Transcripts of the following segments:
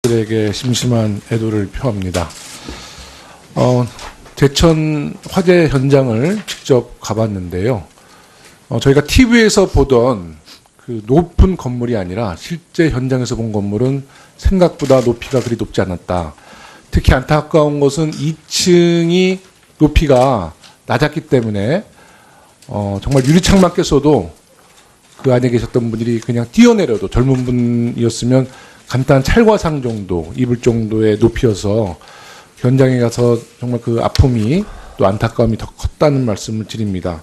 가족들에게 심심한 애도를 표합니다. 제천 화재 현장을 직접 가봤는데요. 저희가 TV에서 보던 그 높은 건물이 아니라 실제 현장에서 본 건물은 생각보다 높이가 그리 높지 않았다. 특히 안타까운 것은 2층이 높이가 낮았기 때문에 정말 유리창만 깼어도 그 안에 계셨던 분들이 그냥 뛰어내려도 젊은 분이었으면 간단한 찰과상 정도 입을 정도의 높이여서 현장에 가서 정말 그 아픔이 또 안타까움이 더 컸다는 말씀을 드립니다.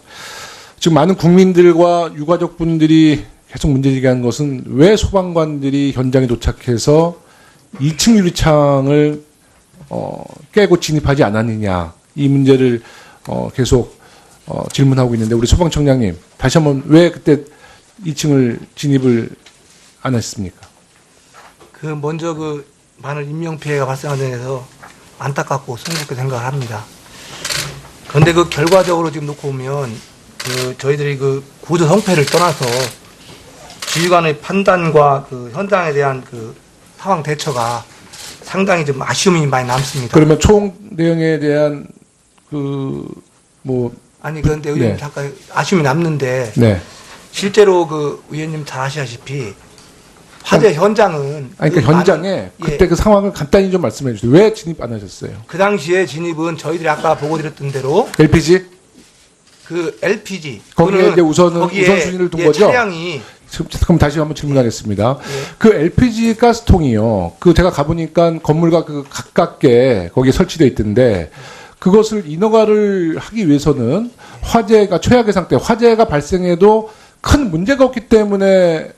지금 많은 국민들과 유가족분들이 계속 문제제기하는 것은 왜 소방관들이 현장에 도착해서 2층 유리창을 깨고 진입하지 않았느냐, 이 문제를 계속 질문하고 있는데, 우리 소방청장님 다시 한번 왜 그때 2층을 진입을 안 하셨습니까? 먼저 많은 인명피해가 발생한 데에서 안타깝고 송구스럽게 생각을 합니다. 그런데 결과적으로 지금 놓고 보면 저희들이 구조 성패를 떠나서 지휘관의 판단과 현장에 대한 상황 대처가 상당히 좀 아쉬움이 많이 남습니다. 그러면 총 대응에 대한 아니 그런데 의원님 네. 잠깐 아쉬움이 남는데 네. 실제로 의원님 잘 아시다시피 화재 현장은 그러니까 현장에 그때 그 상황을 간단히 좀 말씀해 주세요. 왜 진입 안 하셨어요? 그 당시에 진입은 저희들이 아까 보고 드렸던 대로 LPG? LPG 거기에 이제 우선순위를 둔 거죠? 차량이 그럼 다시 한번 질문하겠습니다. 예. 그 LPG 가스통이요. 제가 가보니까 건물과 가깝게 거기에 설치되어 있던데, 그것을 인허가를 하기 위해서는 화재가 최악의 상태, 화재가 발생해도 큰 문제가 없기 때문에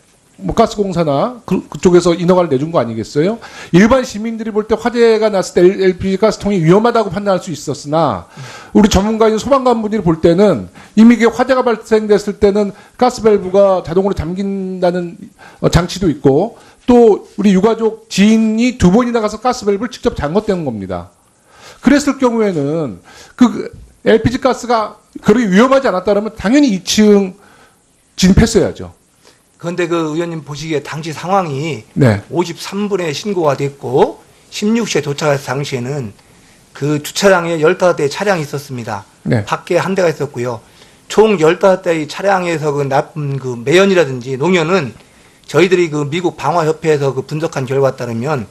가스공사나 그쪽에서 인허가를 내준 거 아니겠어요? 일반 시민들이 볼 때 화재가 났을 때 LPG 가스통이 위험하다고 판단할 수 있었으나, 우리 전문가인 소방관분들이 볼 때는 이미 이게 화재가 발생됐을 때는 가스밸브가 자동으로 잠긴다는 장치도 있고, 또 우리 유가족 지인이 2번이나 가서 가스밸브를 직접 잠궜다는 겁니다. 그랬을 경우에는 LPG 가스가 그렇게 위험하지 않았다면 당연히 2층 진입했어야죠. 그런데 의원님 보시기에 당시 상황이 네. 53분에 신고가 됐고 16시에 도착할 당시에는 주차장에 15대의 차량이 있었습니다. 네. 밖에 한 대가 있었고요. 총 15대의 차량에서 나쁜 매연이라든지 농연은 저희들이 미국 방화협회에서 분석한 결과에 따르면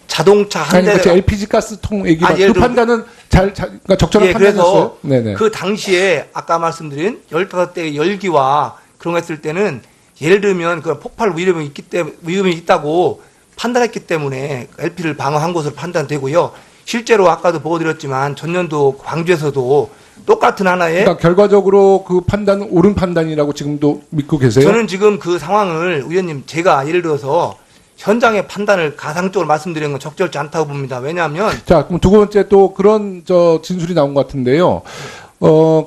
자동차 한 대가 LPG 가스통 얘기만 그 판단은 그러니까 적절한 판단이었어요. 네네. 그 당시에 아까 말씀드린 15대의 열기와 그런 거 했을 때는 예를 들면 폭발 위험이 있다고 판단했기 때문에 LP를 방어한 것으로 판단되고요. 실제로 아까도 보여드렸지만 전년도 광주에서도 똑같은 하나의 그러니까 결과적으로 그 판단은 옳은 판단이라고 지금도 믿고 계세요? 저는 지금 그 상황을 의원님 제가 예를 들어서 현장의 판단을 가상적으로 말씀드리는 건 적절치 않다고 봅니다. 왜냐하면 자, 그럼 두 번째 또 그런 진술이 나온 것 같은데요.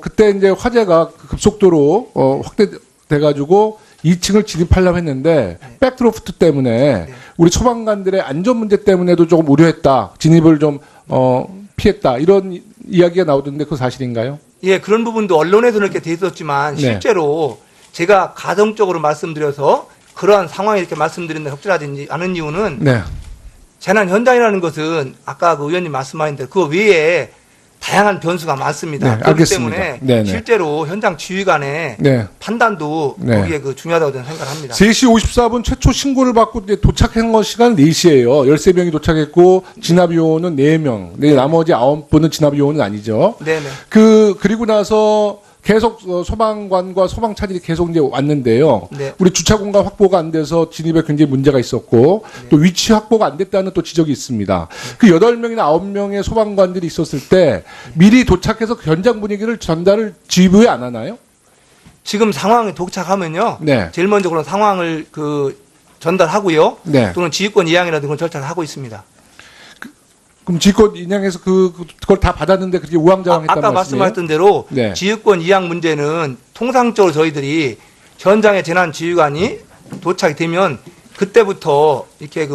그때 이제 화재가 급속도로 확대돼가지고 2층을 진입하려고 했는데 백드로프트 때문에 우리 소방관들의 안전 문제 때문에도 조금 우려했다. 진입을 좀 피했다. 이런 이야기가 나오던데 그거 사실인가요? 예, 그런 부분도 언론에서는 이렇게 돼 있었지만 실제로 제가 가정적으로 말씀드려서 그러한 상황이 이렇게 말씀드린다 적절하지 않은 이유는 재난 현장이라는 것은 아까 의원님 말씀하신 대로 그 외에 다양한 변수가 많습니다. 네, 그렇기 알겠습니다. 때문에 네네. 실제로 현장 지휘관의 판단도 거기에 중요하다고 저는 생각합니다. 3시 54분 최초 신고를 받고 이제 도착한 것 시간 4시예요. 13명이 도착했고 진압요원은 4명. 나머지 9분은 진압요원은 아니죠. 네네. 그리고 나서 계속 소방관과 소방차들이 계속 이제 왔는데요. 네. 우리 주차 공간 확보가 안 돼서 진입에 굉장히 문제가 있었고 또 위치 확보가 안 됐다는 또 지적이 있습니다. 그 8명이나 9명의 소방관들이 있었을 때 미리 도착해서 현장 분위기를 전달을 지휘부에 안 하나요? 지금 상황에 도착하면요. 제일 먼저 그런 상황을 전달하고요. 또는 지휘권 이양이라든가 그런 절차를 하고 있습니다. 그럼 지휘권 인양해서 그걸 다 받았는데 그렇게 우왕좌왕했단 말씀이에요? 아까 말씀하셨던 대로 지휘권 이양 문제는 통상적으로 저희들이 현장의 재난 지휘관이 도착이 되면 그때부터 이렇게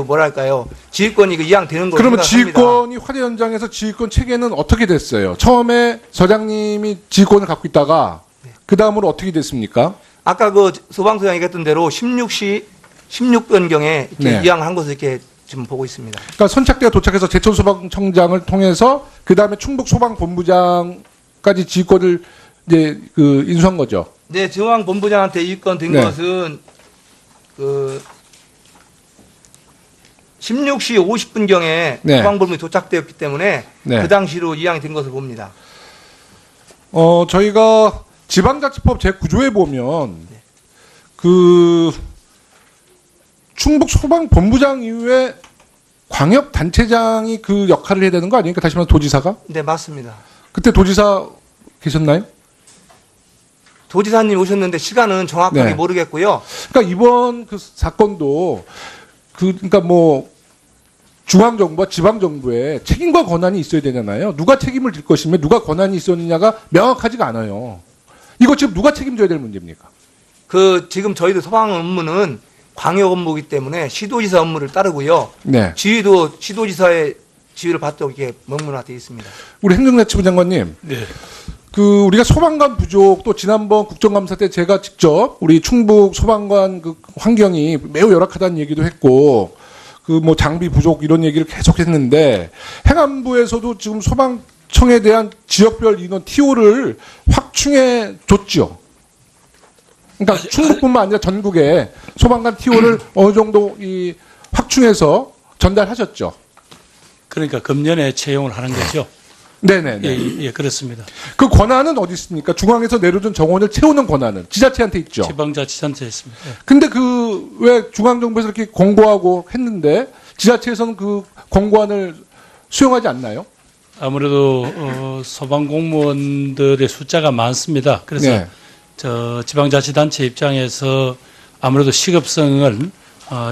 지휘권이 이양되는 거로 그러면 생각합니다. 지휘권이 화재 현장에서 지휘권 체계는 어떻게 됐어요? 처음에 서장님이 지휘권을 갖고 있다가 그 다음으로 어떻게 됐습니까? 아까 소방서장이 얘기했던 대로 16시 16분경에 이렇게 이양을 한 것을 이렇게 지금 보고 있습니다. 그러니까 선착대가 도착해서 제천 소방청장을 통해서 그 다음에 충북 소방본부장까지 지휘권을 이제 그 인수한 거죠. 네, 중앙본부장한테 이권 된 네. 것은 그 16시 50분경에 네. 소방본부에 도착되었기 때문에 네. 그 당시로 이양이 된 것을 봅니다. 저희가 지방자치법 제9조에 보면 그 충북 소방본부장 이후에 광역단체장이 그 역할을 해야 되는 거 아닙니까? 다시 말해 도지사가? 네, 맞습니다. 그때 도지사 계셨나요? 도지사님 오셨는데 시간은 정확하게 네. 모르겠고요. 그러니까 이번 그 사건도 그러니까 뭐 중앙정부와 지방정부에 책임과 권한이 있어야 되잖아요. 누가 책임을 질 것이며 누가 권한이 있었느냐가 명확하지가 않아요. 이거 지금 누가 책임져야 될 문제입니까? 그 지금 저희들 소방 업무는 광역 업무이기 때문에 시도지사 업무를 따르고요. 네. 지휘도 시도지사의 지휘를 받도록 이렇게 명문화되어 있습니다. 우리 행정자치부 장관님. 네. 그 우리가 소방관 부족 또 지난번 국정감사 때 제가 직접 우리 충북 소방관 그 환경이 매우 열악하다는 얘기도 했고 그 뭐 장비 부족 이런 얘기를 계속 했는데 행안부에서도 지금 소방청에 대한 지역별 인원 TO를 확충해 줬죠. 그러니까 충북뿐만 아니라 전국에 소방관 TO를 어느 정도 이 확충해서 전달하셨죠. 그러니까 금년에 채용을 하는 거죠. 네네네. 예, 그렇습니다. 그 권한은 어디 있습니까? 중앙에서 내려준 정원을 채우는 권한은 지자체한테 있죠. 지방자치단체에 있습니다. 예. 근데 그 왜 중앙정부에서 이렇게 권고하고 했는데 지자체에서는 그 권고안을 수용하지 않나요? 아무래도 소방 공무원들의 숫자가 많습니다. 그래서 네. 저 지방자치단체 입장에서 아무래도 시급성을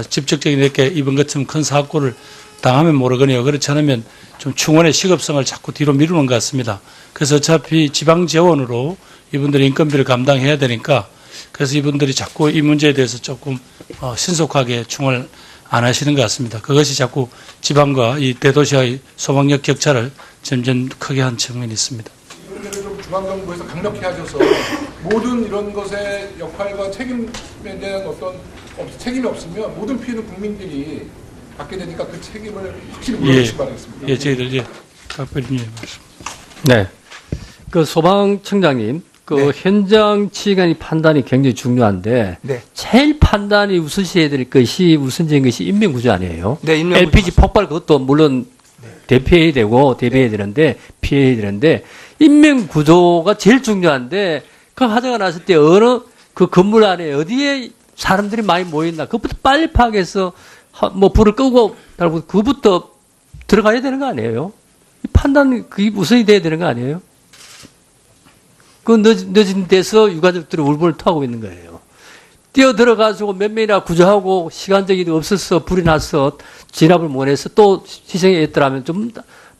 직접적인 이렇게 이번 것처럼 큰 사고를 당하면 모르거니요. 그렇지 않으면 좀 충원의 시급성을 자꾸 뒤로 미루는 것 같습니다. 그래서 어차피 지방 재원으로 이분들이 인건비를 감당해야 되니까 그래서 이분들이 자꾸 이 문제에 대해서 조금 신속하게 충원을 안 하시는 것 같습니다. 그것이 자꾸 지방과 이 대도시와의 소방력 격차를 점점 크게 한 측면이 있습니다. 이런 좀 중앙정부에서 강력히 하셔서 모든 이런 것의 역할과 책임에 대한 어떤 책임이 없으면 모든 피해는 국민들이 받게 되니까 그 책임을 확실히 물어주시기 바라겠습니다. 예, 저희들 각별님 말씀. 네. 그 소방청장님, 그 네. 현장 치간의 판단이 굉장히 중요한데 네. 제일 판단이 우선시해야 될 것이 우선적인 것이 인명구조 아니에요? 네, 인명구조 LPG 폭발 그것도 물론 대피해야 되는데 피해야 되는데 인명구조가 제일 중요한데 그 화재가 났을 때 어느 그 건물 안에 어디에 사람들이 많이 모였나 그것부터 빨리 파악해서 뭐 불을 끄고 달고 그부터 들어가야 되는 거 아니에요? 이 판단 그게 우선이 돼야 되는 거 아니에요? 그 늦은 데서 유가족들이 울분을 토하고 있는 거예요. 뛰어 들어가지고 몇 명이나 구조하고 시간적이 없어서 불이 나서 진압을 못해서 또 희생했더라면 좀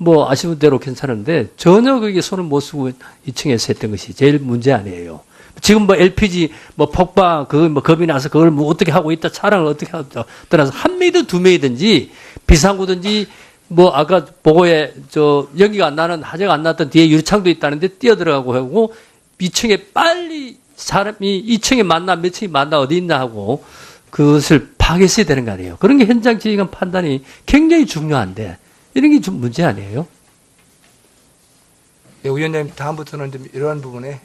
뭐 아쉬운 대로 괜찮은데 전혀 그게 손을 못 쓰고 2층에서 했던 것이 제일 문제 아니에요. 지금 뭐 LPG 뭐 폭발 그거 뭐 겁이 나서 그걸 뭐 어떻게 하고 있다 차량을 어떻게 하고 떠나서 한 명이든 두 명이든지 비상구든지 뭐 아까 보고에 저 연기가 안 나는 화재가 안 났던 뒤에 유리창도 있다는데 뛰어 들어가고 하고 2층에 빨리 사람이 2층에 만나 몇 층이 만나 어디 있나 하고 그것을 파악했어야 되는 거 아니에요. 그런 게 현장 지휘관 판단이 굉장히 중요한데 이런 게 좀 문제 아니에요? 네, 위원장님 다음부터는 좀 이러한 부분에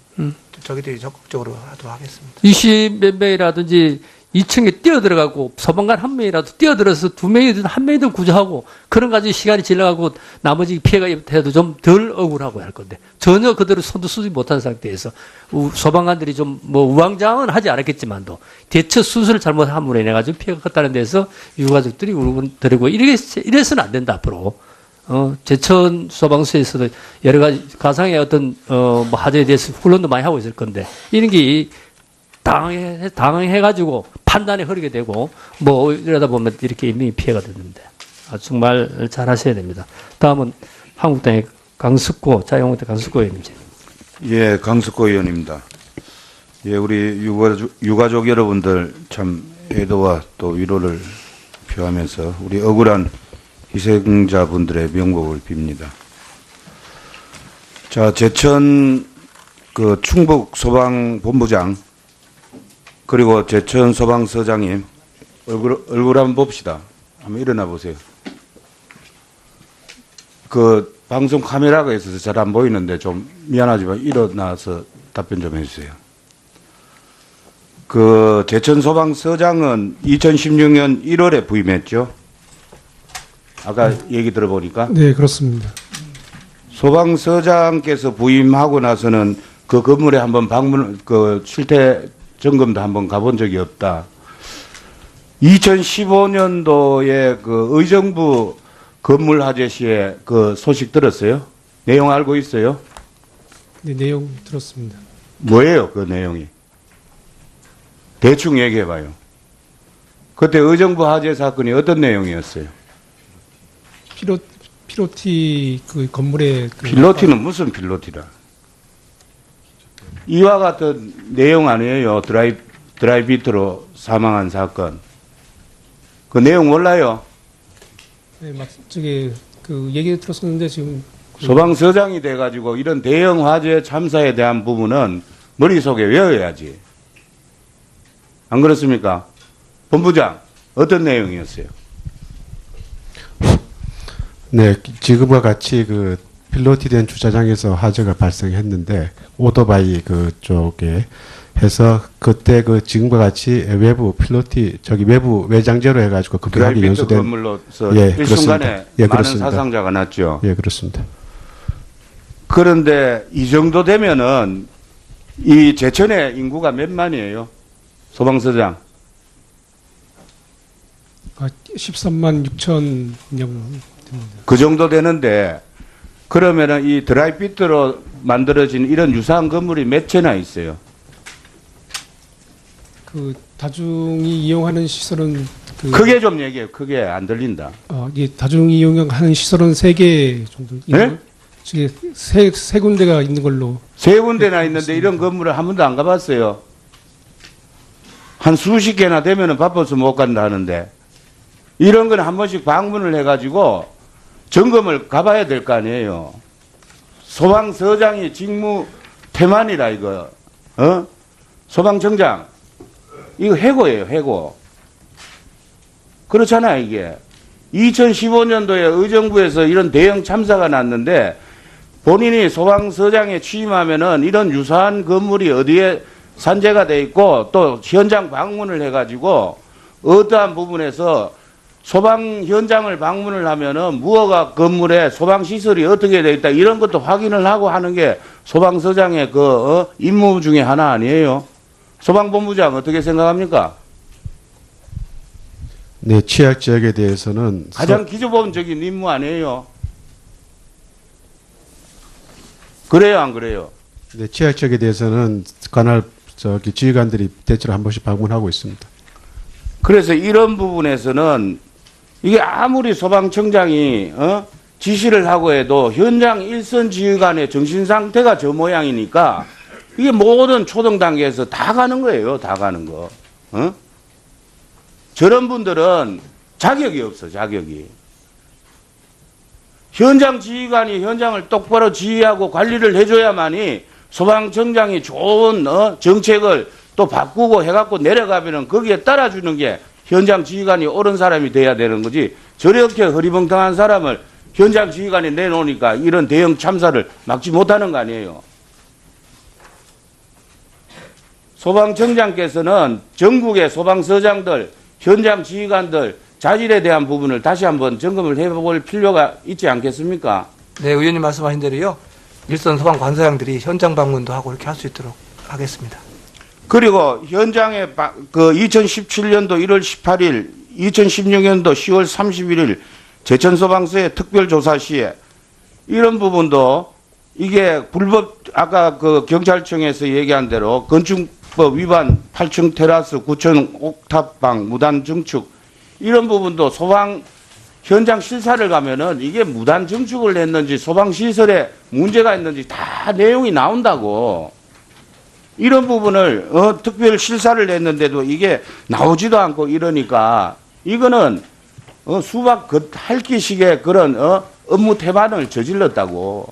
저희들이 적극적으로 하도록 하겠습니다. 20 몇 명이라든지 2층에 뛰어 들어가고 소방관 한 명이라도 뛰어 들어서 두 명이든 한 명이든 구조하고 그런 가지고 시간이 지나가고 나머지 피해가 입혀도 좀 덜 억울하고 할 건데 전혀 그대로 손도 쓰지 못한 상태에서 소방관들이 좀 뭐 우왕좌왕은 하지 않았겠지만도 대처 수술을 잘못함으로 인해 가지고 피해가 컸다는 데서 유가족들이 울분 드리고 이래서는 안 된다 앞으로. 제천 소방서에서도 여러 가지 가상의 어떤 뭐 화재에 대해서 훈련도 많이 하고 있을 건데 이런 게 당황해가지고 판단이 흐르게 되고 뭐 이러다 보면 이렇게 인명이 피해가 되는데 정말 잘 하셔야 됩니다. 다음은 한국당의 자유한국당 강숙고 의원님. 예, 강숙고 의원입니다. 예, 우리 유가족 여러분들 참 애도와 또 위로를 표하면서 우리 억울한 희생자분들의 명복을 빕니다. 자, 제천 그 충북 소방본부장 그리고 제천 소방서장님 얼굴 한번 봅시다. 한번 일어나 보세요. 그 방송 카메라가 있어서 잘 안 보이는데 좀 미안하지만 일어나서 답변 좀 해주세요. 그 제천 소방서장은 2016년 1월에 부임했죠. 아까 얘기 들어보니까 네, 그렇습니다. 소방서장께서 부임하고 나서는 그 건물에 한번 그 실태 점검도 한번 가본 적이 없다. 2015년도에 그 의정부 건물 화재 시에 그 소식 들었어요? 내용 알고 있어요? 네, 내용 들었습니다. 뭐예요, 그 내용이? 대충 얘기해봐요. 그때 의정부 화재 사건이 어떤 내용이었어요? 피로티 그 건물에 그 필로티는 무슨 필로티라? 이와 같은 내용 아니에요? 드라이비트로 사망한 사건. 그 내용 몰라요? 네, 막 저기 그 얘기 들었었는데 지금 소방서장이 돼가지고 이런 대형 화재 참사에 대한 부분은 머릿속에 외워야지. 안 그렇습니까? 본부장, 어떤 내용이었어요? 네, 지금과 같이 그 필로티된 주차장에서 화재가 발생했는데 오토바이 그쪽에 해서 그때 그 지금과 같이 외부 필로티 외부 외장재로 해가지고 급격하게 드라이비트 연소된 건물로서 예, 일순간에 그렇습니다. 예, 많은 그렇습니다. 사상자가 났죠. 예, 그렇습니다. 그런데 이 정도 되면은 이 제천의 인구가 몇 만이에요? 소방서장. 13만 6천 명 됩니다. 그 정도 되는데 그러면은 이 드라이비트로 만들어진 이런 유사한 건물이 몇 채나 있어요? 그 다중이 이용하는 시설은 그 크게 좀 얘기해요. 크게 안 들린다. 예, 다중이 이용하는 시설은 3개 정도 있는 네? 지금 세 군데가 있는 걸로. 세 군데나 있는데 이런 건물을 한 번도 안 가봤어요. 한 수십 개나 되면은 바빠서 못 간다 하는데 이런 건 한 번씩 방문을 해가지고 점검을 가봐야 될 거 아니에요. 소방서장이 직무 태만이라 이거. 소방청장 이거 해고예요. 해고. 그렇잖아 이게. 2015년도에 의정부에서 이런 대형 참사가 났는데 본인이 소방서장에 취임하면은 이런 유사한 건물이 어디에 산재가 돼 있고 또 현장 방문을 해가지고 어떠한 부분에서 소방 현장을 방문을 하면은 무허가 건물에 소방 시설이 어떻게 돼 있다 이런 것도 확인을 하고 하는 게 소방서장의 그 임무 중에 하나 아니에요? 소방본부장 어떻게 생각합니까? 네, 취약 지역에 대해서는 가장 기초본적인 임무 아니에요? 그래요, 안 그래요? 네, 취약 지역에 대해서는 관할 지휘관들이 대체로 한 번씩 방문하고 있습니다. 그래서 이런 부분에서는 이게 아무리 소방청장이 지시를 하고 해도 현장 일선 지휘관의 정신 상태가 저 모양이니까 이게 모든 초등 단계에서 다 가는 거예요. 다 가는 거. 저런 분들은 자격이 없어. 자격이. 현장 지휘관이 현장을 똑바로 지휘하고 관리를 해줘야만이 소방청장이 좋은 정책을 또 바꾸고 해갖고 내려가면은 거기에 따라주는 게 현장 지휘관이 옳은 사람이 돼야 되는 거지. 저렇게 허리멍텅한 사람을 현장 지휘관에 내놓으니까 이런 대형 참사를 막지 못하는 거 아니에요. 소방청장께서는 전국의 소방서장들, 현장 지휘관들 자질에 대한 부분을 다시 한번 점검을 해볼 필요가 있지 않겠습니까? 네, 의원님 말씀하신 대로요. 일선 소방 관사장들이 현장 방문도 하고 이렇게 할 수 있도록 하겠습니다. 그리고 현장에 그 2017년도 1월 18일, 2016년도 10월 31일 제천소방서의 특별조사 시에 이런 부분도 이게 불법 아까 그 경찰청에서 얘기한 대로 건축법 위반 8층 테라스 9층 옥탑방 무단 증축 이런 부분도 소방 현장 실사를 가면은 이게 무단 증축을 했는지 소방 시설에 문제가 있는지 다 내용이 나온다고. 이런 부분을 특별 실사를 했는데도 이게 나오지도 않고 이러니까 이거는 수박 핥기식의 그런 업무 태반을 저질렀다고.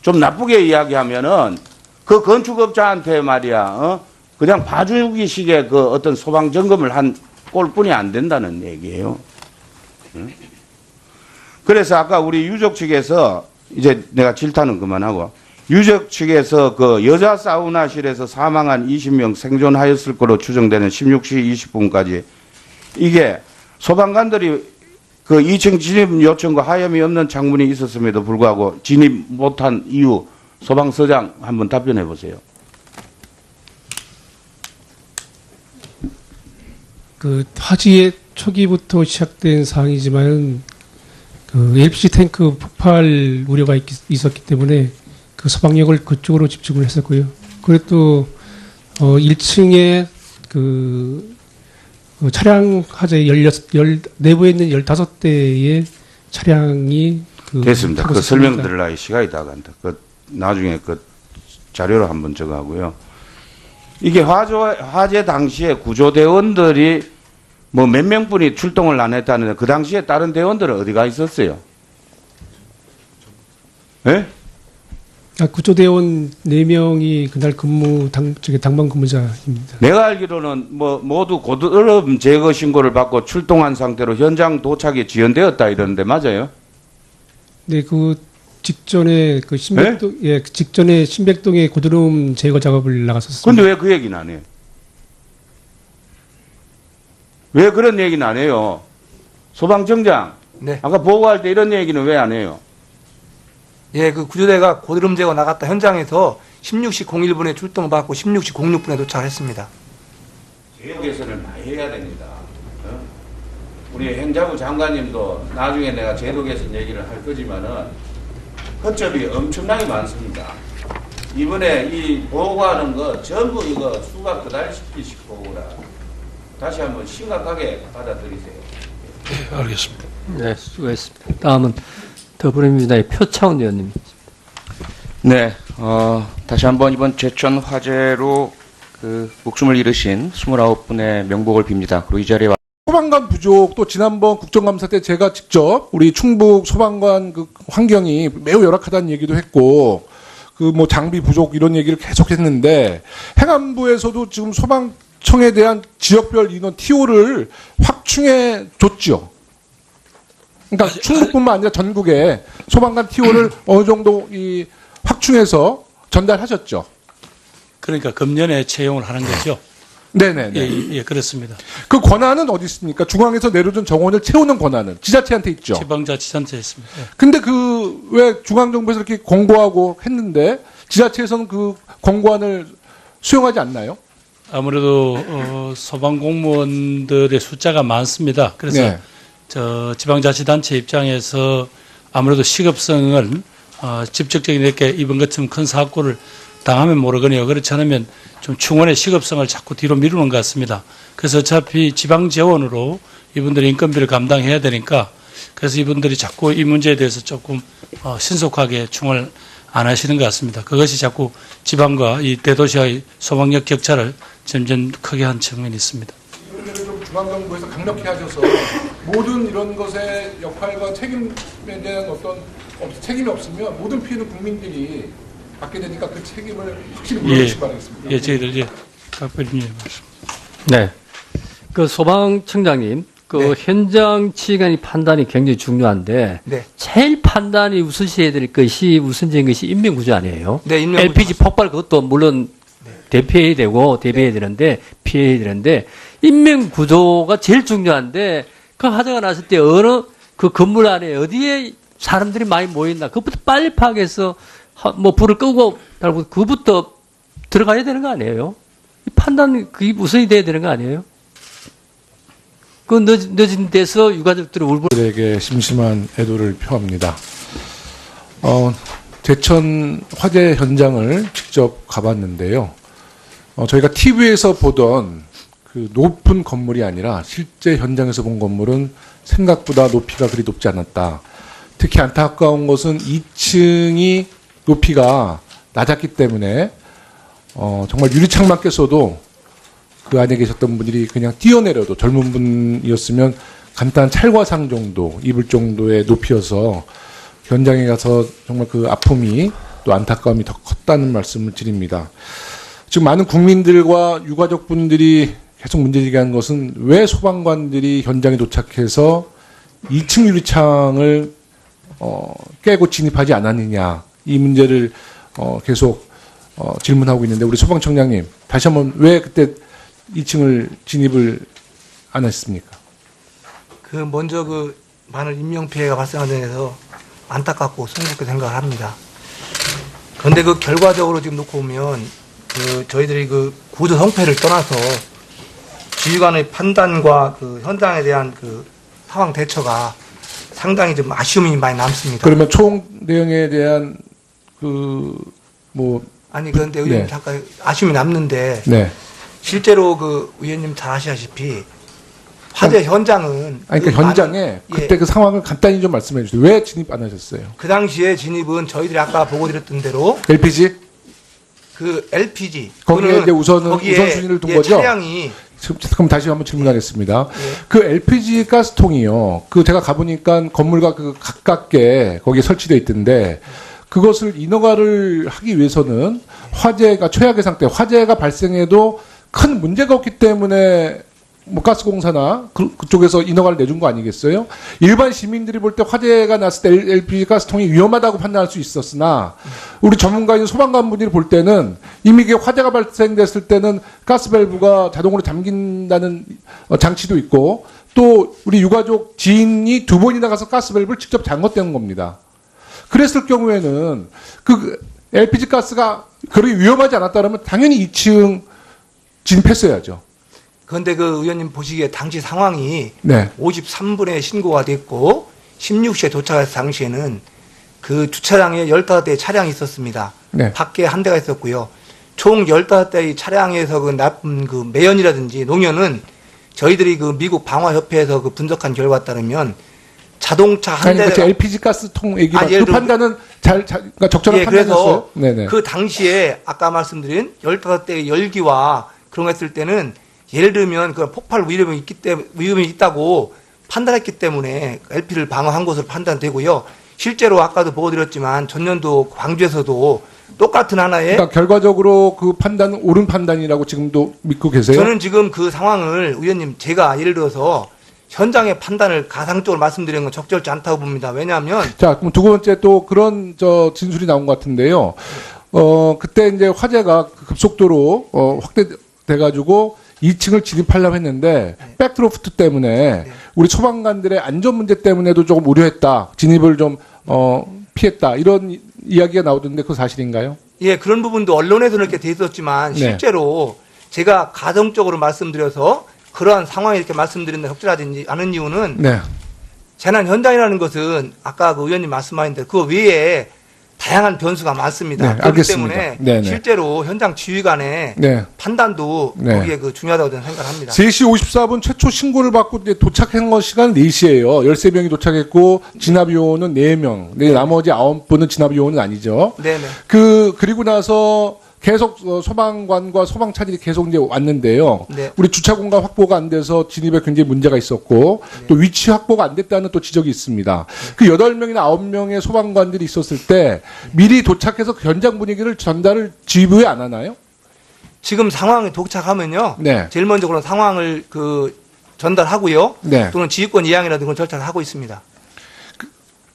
좀 나쁘게 이야기하면은 그 건축업자한테 말이야 그냥 봐주기식의 그 어떤 소방 점검을 한 꼴뿐이 안 된다는 얘기예요. 그래서 아까 우리 유족 측에서 이제 내가 질타는 그만하고 유족 측에서 그 여자 사우나실에서 사망한 20명 생존하였을 거로 추정되는 16시 20분까지 이게 소방관들이 그 2층 진입 요청과 하염이 없는 창문이 있었음에도 불구하고 진입 못한 이유 소방서장 한번 답변해 보세요. 그 화재의 초기부터 시작된 사항이지만 그 LPG 탱크 폭발 우려가 있었기 때문에 그 소방력을 그쪽으로 집중을 했었고요. 그리고 또 1층에 그 차량 화재 내부에 있는 15대의 차량이 됐습니다. 그 설명 들을 나이 시간이 다 간다. 그 나중에 그 자료로 한번 저거 하고요. 이게 화재 당시에 구조대원들이 뭐 몇 명분이 출동을 안 했다는데 그 당시에 다른 대원들은 어디가 있었어요? 예? 구조대원 4명이 그날 당방 근무자입니다. 내가 알기로는 뭐 모두 고드름 제거 신고를 받고 출동한 상태로 현장 도착이 지연되었다 이러는데 맞아요? 네, 그 직전에 그 신백동 직전에 신백동에 고드름 제거 작업을 나갔었습니다. 근데 왜 그 얘기는 안 해요? 왜 그런 얘기는 안 해요? 소방청장, 네. 아까 보고할 때 이런 얘기는 왜 안 해요? 예, 그 구조대가 고드름 제거 나갔다 현장에서 16시 01분에 출동을 받고 16시 06분에 도착했습니다. 제도 개선을 많이 해야 됩니다. 우리 행자부 장관님도 나중에 내가 제도 개선 얘기를 할 거지만은 허점이 엄청나게 많습니다. 이번에 이 보고하는 거 전부 이거 수박 그달시키식 보고라. 다시 한번 심각하게 받아들이세요. 네, 알겠습니다. 네, 수고했습니다. 다음은 더불어민주당의 표창원 의원님. 네, 다시 한번 이번 제천 화재로 그 목숨을 잃으신 29분의 명복을 빕니다. 그리고 이 자리에 소방관 부족 또 지난번 국정감사 때 제가 직접 우리 충북 소방관 그 환경이 매우 열악하다는 얘기도 했고 그 뭐 장비 부족 이런 얘기를 계속 했는데 행안부에서도 지금 소방청에 대한 지역별 인원 TO를 확충해 줬죠. 그러니까 충북뿐만 아니라 전국에 소방관 TO를 어느 정도 이 확충해서 전달하셨죠. 그러니까 금년에 채용을 하는 거죠. 네네네. 예, 그렇습니다. 그 권한은 어디 있습니까? 중앙에서 내려준 정원을 채우는 권한은 지자체한테 있죠. 지방자치단체에 있습니다. 예. 근데 그 왜 중앙정부에서 이렇게 권고하고 했는데 지자체에서는 그 권고안을 수용하지 않나요? 아무래도 소방 공무원들의 숫자가 많습니다. 그래서 네. 저 지방자치단체 입장에서 아무래도 시급성을 직접적인 이렇게 이번 것처럼 큰 사고를 당하면 모르거든요. 그렇지 않으면 좀 충원의 시급성을 자꾸 뒤로 미루는 것 같습니다. 그래서 어차피 지방 재원으로 이분들이 인건비를 감당해야 되니까 그래서 이분들이 자꾸 이 문제에 대해서 조금 신속하게 충원을 안 하시는 것 같습니다. 그것이 자꾸 지방과 이 대도시의 소방력 격차를 점점 크게 한 측면이 있습니다. 이런 좀 중앙정부에서 강력히 하셔서 모든 이런 것의 역할과 책임에 대한 어떤 책임이 없으면 모든 피해는 국민들이 받게 되니까 그 책임을 확실히 물어주시기 바라겠습니다. 예, 저희들 각별님 말씀. 네. 그 소방청장님, 그 현장 치간의 판단이 굉장히 중요한데 네. 제일 판단이 우선시해야 될 것이 우선적인 것이 인명구조 아니에요? 네, 인명구조. LPG 폭발 그것도 물론 대피해야 되는데 피해야 되는데 인명구조가 제일 중요한데 그 화재가 났을 때 어느 그 건물 안에 어디에 사람들이 많이 모였나 그것부터 빨리 파악해서 뭐 불을 끄고 달고 그부터 들어가야 되는 거 아니에요? 이 판단 그게 우선이 돼야 되는 거 아니에요? 그 늦은 데서 유가족들이 울고 들에게 심심한 애도를 표합니다. 제천 화재 현장을 직접 가봤는데요. 저희가 TV에서 보던 그 높은 건물이 아니라 실제 현장에서 본 건물은 생각보다 높이가 그리 높지 않았다. 특히 안타까운 것은 2층이 높이가 낮았기 때문에 정말 유리창만 깼어도 그 안에 계셨던 분들이 그냥 뛰어내려도 젊은 분이었으면 간단한 찰과상 정도 입을 정도의 높이여서 현장에 가서 정말 그 아픔이 또 안타까움이 더 컸다는 말씀을 드립니다. 지금 많은 국민들과 유가족분들이 계속 문제제기하는 것은 왜 소방관들이 현장에 도착해서 2층 유리창을 깨고 진입하지 않았느냐 이 문제를 계속 질문하고 있는데 우리 소방청장님 다시 한번 왜 그때 2층을 진입을 안 하셨습니까? 그 먼저 그 많은 인명 피해가 발생한 데에서 안타깝고 송구스럽게 생각을 합니다. 그런데 그 결과적으로 지금 놓고 보면 그 저희들이 그 구조 성패를 떠나서 지휘관의 판단과 그 현장에 대한 그 상황 대처가 상당히 좀 아쉬움이 많이 남습니다. 그러면 총 대응에 대한 아니 그런데 의원님 네. 잠깐 아쉬움이 남는데 네. 실제로 그 의원님 잘 아시다시피 화재 현장은 아니, 그러니까 그 현장에 많은- 그때 그 상황을 간단히 좀 말씀해 주세요. 왜 진입 안 하셨어요? 그 당시에 진입은 저희들이 아까 보고 드렸던 대로 LPG? 그 LPG 거기에 그거는 이제 우선순위를 둔 거죠? 차량이 그럼 다시 한번 질문하겠습니다. 예. 그 LPG 가스통이요. 그 제가 가보니까 건물과 그 가깝게 거기에 설치되어 있던데 그것을 인허가를 하기 위해서는 화재가 최악의 상태, 화재가 발생해도 큰 문제가 없기 때문에 뭐 가스공사나 그쪽에서 인허가를 내준 거 아니겠어요? 일반 시민들이 볼 때 화재가 났을 때 LPG 가스통이 위험하다고 판단할 수 있었으나 우리 전문가인 소방관분들이 볼 때는 이미 이게 화재가 발생됐을 때는 가스밸브가 자동으로 잠긴다는 장치도 있고 또 우리 유가족 지인이 2번이나 가서 가스밸브를 직접 잠궜다는 겁니다. 그랬을 경우에는 그 LPG 가스가 그렇게 위험하지 않았다면 당연히 2층 진입했어야죠. 그런데 그 의원님 보시기에 당시 상황이 네. 53분에 신고가 됐고 16시에 도착했을 당시에는 그 주차장에 15대의 차량이 있었습니다. 네. 밖에 한 대가 있었고요. 총 15대의 차량에서 그 나쁜 그 매연이라든지 농연은 저희들이 그 미국 방화협회에서 그 분석한 결과에 따르면 자동차 한 아니, 대가 그 LPG 가스통 얘기 아, 그 예를 들어- 판단은 그러니까 적절한 예, 판단이었어요. 그래서 네네. 그 당시에 아까 말씀드린 15대의 열기와 그런 거 했을 때는 예를 들면 그 폭발 위험이 있다고 판단했기 때문에 LP를 방어한 것으로 판단되고요. 실제로 아까도 보여드렸지만 전년도 광주에서도 똑같은 하나의 그러니까 결과적으로 그 판단은 옳은 판단이라고 지금도 믿고 계세요? 저는 지금 그 상황을 의원님 제가 예를 들어서 현장의 판단을 가상적으로 말씀드리는 건 적절치 않다고 봅니다. 왜냐하면 자, 그럼 두 번째 또 그런 진술이 나온 것 같은데요. 그때 이제 화재가 급속도로 확대돼가지고 2층을 진입하려고 했는데 백드로프트 때문에 우리 소방관들의 안전 문제 때문에도 조금 우려했다. 진입을 좀 피했다. 이런 이야기가 나오던데 그거 사실인가요? 예, 그런 부분도 언론에서는 이렇게 돼 있었지만 네. 실제로 제가 가정적으로 말씀드려서 그러한 상황에 이렇게 말씀드린다 적절하지 않은 이유는 네. 재난 현장이라는 것은 아까 그 의원님 말씀하신 대로 그 외에 다양한 변수가 많습니다. 네, 그렇기 알겠습니다. 때문에 네네. 실제로 현장 지휘관의 네. 판단도 네. 거기에 그 중요하다고 저는 생각합니다. 3시 54분 최초 신고를 받고 이제 도착한 것 시간 4시예요. 13명이 도착했고 진압요원은 4명. 네, 나머지 9분은 진압요원은 아니죠. 네네. 그리고 나서 계속 소방관과 소방차들이 계속 이제 왔는데요. 네. 우리 주차 공간 확보가 안 돼서 진입에 굉장히 문제가 있었고 또 위치 확보가 안 됐다는 또 지적이 있습니다. 그 8명이나 9명의 소방관들이 있었을 때 미리 도착해서 그 현장 분위기를 전달을 지휘부에 안 하나요? 지금 상황에 도착하면요. 네. 제일 먼저 그런 상황을 그 전달하고요. 네. 또는 지휘권 이양이라든가 그런 절차를 하고 있습니다.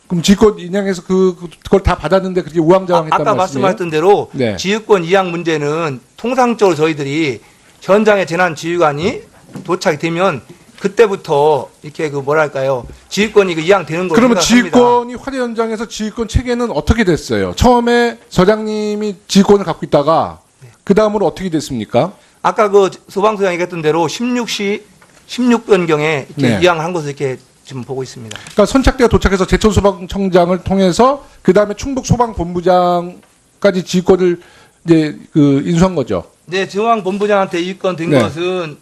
그럼 지휘권 인양해서 그걸 다 받았는데 그렇게 우왕좌왕했단 아까 말씀이에요? 말씀하셨던 대로 네. 지휘권 이양 문제는 통상적으로 저희들이 현장의 재난 지휘관이 도착이 되면 그때부터 이렇게 그 뭐랄까요 지휘권이 그 이양되는 걸로 그러면 생각합니다. 지휘권이 화재 현장에서 지휘권 체계는 어떻게 됐어요? 처음에 서장님이 지휘권을 갖고 있다가 그 다음으로 어떻게 됐습니까? 아까 그 소방서장이 얘기했던 대로 16시 16분경에 이렇게 네. 이양한 것을 이렇게 지금 보고 있습니다. 그러니까 선착대가 도착해서 제천소방청장을 통해서 그 다음에 충북소방본부장까지 지휘권을 이제 그 인수한 거죠. 네, 중앙본부장한테 이권 된 네. 것은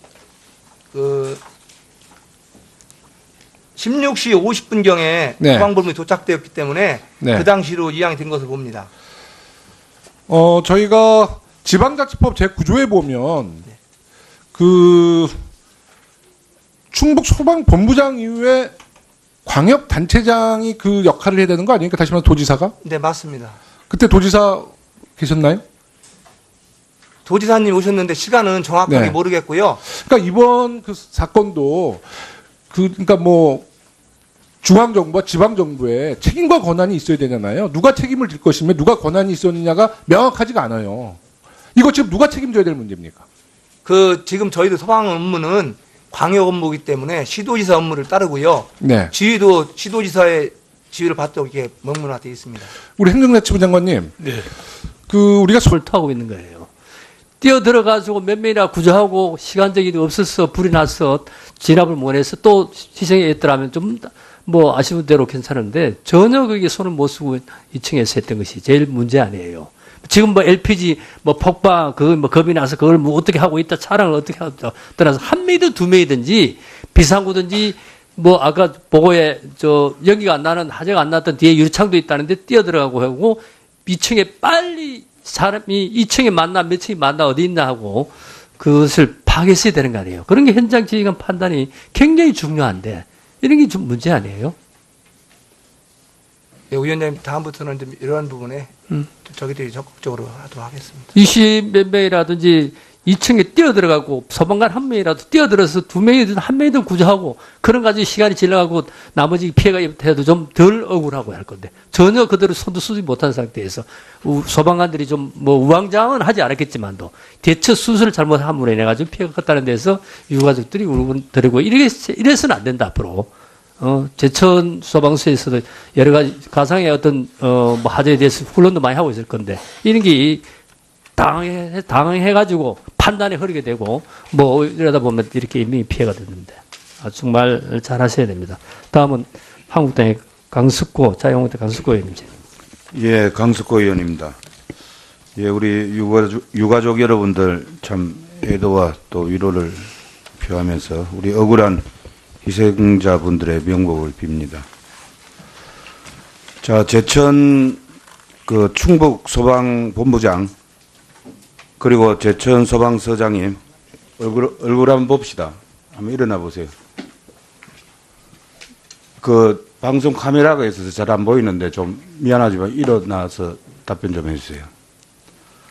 그 16시 50분경에 네. 소방본부에 도착되었기 때문에 네. 그 당시로 이양이 된 것을 봅니다. 저희가 지방자치법 제9조에 보면 그 충북소방본부장 이후에 광역단체장이 그 역할을 해야 되는 거 아닙니까? 다시 말해 도지사가? 네, 맞습니다. 그때 도지사 계셨나요? 도지사님 오셨는데 시간은 정확하게 네. 모르겠고요. 그러니까 이번 그 사건도 그러니까 뭐 중앙정부와 지방정부에 책임과 권한이 있어야 되잖아요. 누가 책임을 질 것이며 누가 권한이 있었느냐가 명확하지가 않아요. 이거 지금 누가 책임져야 될 문제입니까? 지금 저희도 소방 업무는 광역 업무이기 때문에 시도지사 업무를 따르고요. 네. 지휘도 시도지사의 지휘를 받도록 이렇게 명문화되어 있습니다. 우리 행정자치부 장관님, 네. 우리가 설토하고 있는 거예요. 뛰어들어가지고 몇 명이나 구조하고 시간적이 없어서 불이 나서 진압을 못해서 또 희생했더라면 좀 뭐 아쉬운 대로 괜찮은데 전혀 그게 손을 못 쓰고 2층에서 했던 것이 제일 문제 아니에요. 지금 뭐 LPG 뭐 폭발 그거 뭐 겁이 나서 그걸 뭐 어떻게 하고 있다 차량을 어떻게 하고 떠나서 한 명이든 두 명이든지 비상구든지 뭐 아까 보고에 연기가 안 나는 화재가 안 났던 뒤에 유리창도 있다는데 뛰어들어가고 하고 2층에 빨리 사람이 2층에 만나 몇 층에 만나 어디 있나 하고 그것을 파악했어야 되는 거 아니에요. 그런 게 현장 지휘관 판단이 굉장히 중요한데 이런 게 좀 문제 아니에요? 네, 위원장님 다음부터는 좀 이러한 부분에 저희들이 적극적으로 하도록 하겠습니다. 20 몇 명이라든지 2층에 뛰어들어가고 소방관 한 명이라도 뛰어들어서 두 명이든 한 명이든 구조하고 그런 가지고 시간이 지나가고 나머지 피해가 입혀도 좀 덜 억울하고 할 건데 전혀 그대로 손도 쓰지 못한 상태에서 소방관들이 좀 뭐 우왕좌왕은 하지 않았겠지만도 대처 수술을 잘못함으로 인해 가지고 피해가 컸다는 데서 유가족들이 울고드리고 이래서는 안 된다 앞으로. 제천 소방서에서도 여러 가지 가상의 어떤 뭐 화재에 대해서 훈련도 많이 하고 있을 건데 이런 게 당황해가지고 판단이 흐르게 되고 뭐 이러다 보면 이렇게 인명이 피해가 되는데 정말 잘 하셔야 됩니다. 다음은 한국당의 강숙고 자유한국당 강숙고 의원님. 예, 강숙고 의원입니다. 예, 우리 유가족 여러분들 참 애도와 또 위로를 표하면서 우리 억울한 희생자분들의 명복을 빕니다. 자, 제천 충북 소방본부장 그리고 제천 소방서장님 얼굴 한번 봅시다. 한번 일어나 보세요. 방송 카메라가 있어서 잘 안 보이는데 좀 미안하지만 일어나서 답변 좀 해주세요.